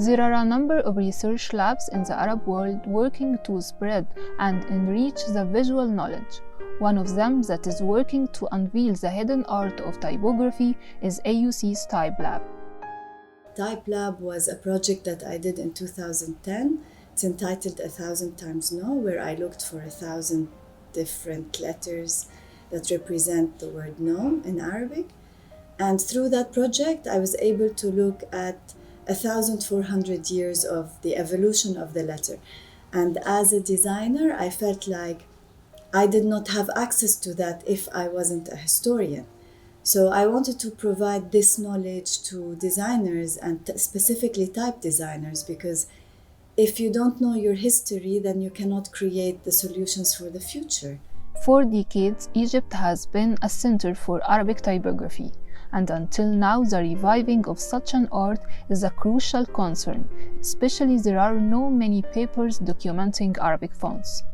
There are a number of research labs in the Arab world working to spread and enrich the visual knowledge. One of them that is working to unveil the hidden art of typography is AUC's Type Lab. Type Lab was a project that I did in 2010. It's entitled 1,000 Times No, where I looked for 1,000 different letters that represent the word no in Arabic. And through that project, I was able to look at 1,400 years of the evolution of the letter. And as a designer, I felt like I did not have access to that if I wasn't a historian. So I wanted to provide this knowledge to designers and specifically type designers, because if you don't know your history, then you cannot create the solutions for the future. For decades, Egypt has been a center for Arabic typography, and until now the reviving of such an art is a crucial concern, especially there are no many papers documenting Arabic fonts.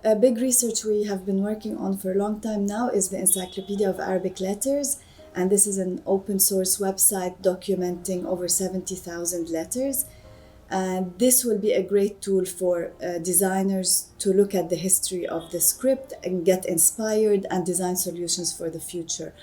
A big research we have been working on for a long time now is the Encyclopedia of Arabic Letters, and this is an open source website documenting over 70,000 letters. And this will be a great tool for designers to look at the history of the script and get inspired and design solutions for the future.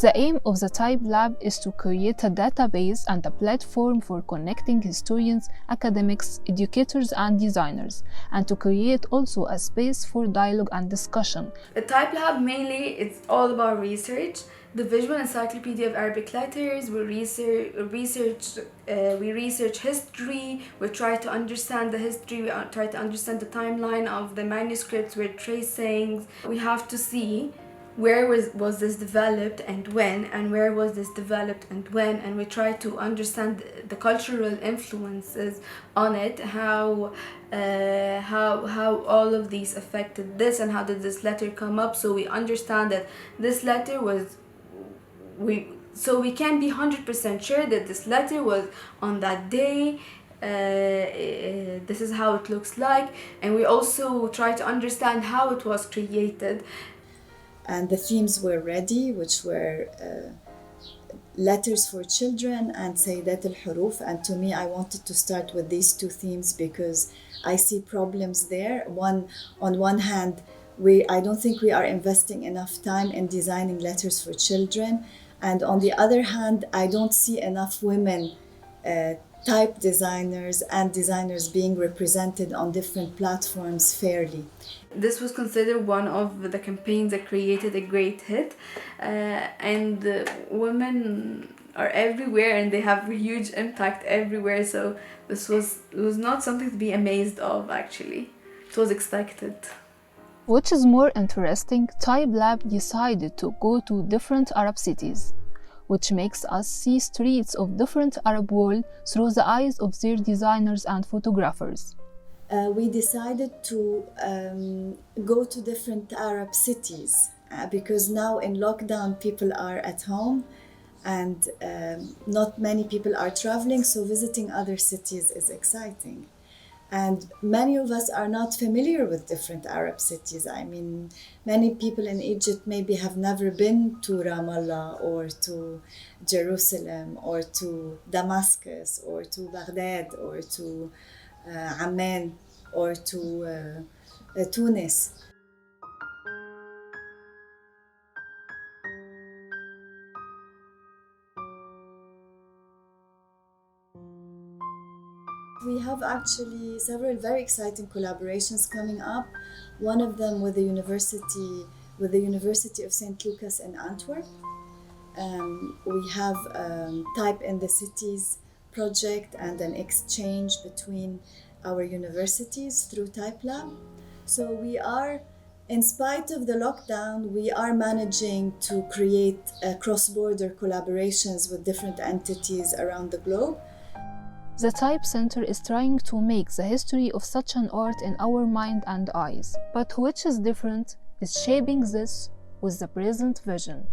The aim of the Type Lab is to create a database and a platform for connecting historians, academics, educators, and designers, and to create also a space for dialogue and discussion. The Type Lab mainly it's all about research. The Visual Encyclopedia of Arabic Letters, we research history, we try to understand the history, we try to understand the timeline of the manuscripts we're tracing. We have to see where was this developed and when, and where was this developed and when, and we try to understand the cultural influences on it, how all of these affected this, and how did this letter come up, so we understand that this letter was, so we can be 100% sure that this letter was on that day. This is how it looks like, and we also try to understand how it was created. And the themes were ready, which were letters for children and Sayyidat al-Huruf. And to me, I wanted to start with these two themes because I see problems there. On one hand, I don't think we are investing enough time in designing letters for children. And on the other hand, I don't see enough women type designers and designers being represented on different platforms fairly. This was considered one of the campaigns that created a great hit, and women are everywhere and they have a huge impact everywhere, so it was not something to be amazed of actually. It was expected. Which is more interesting, Type Lab decided to go to different Arab cities, which makes us see streets of different Arab world through the eyes of their designers and photographers. We decided to go to different Arab cities because now in lockdown people are at home and not many people are traveling, so visiting other cities is exciting. And many of us are not familiar with different Arab cities. I mean, many people in Egypt maybe have never been to Ramallah or to Jerusalem or to Damascus or to Baghdad or to Amman or to Tunis. We have actually several very exciting collaborations coming up. One of them with the University of St. Lucas in Antwerp. We have Type in the Cities project and an exchange between our universities through Type Lab. So we are, in spite of the lockdown, we are managing to create cross-border collaborations with different entities around the globe. The Type Center is trying to make the history of such an art in our mind and eyes, but which is different is shaping this with the present vision.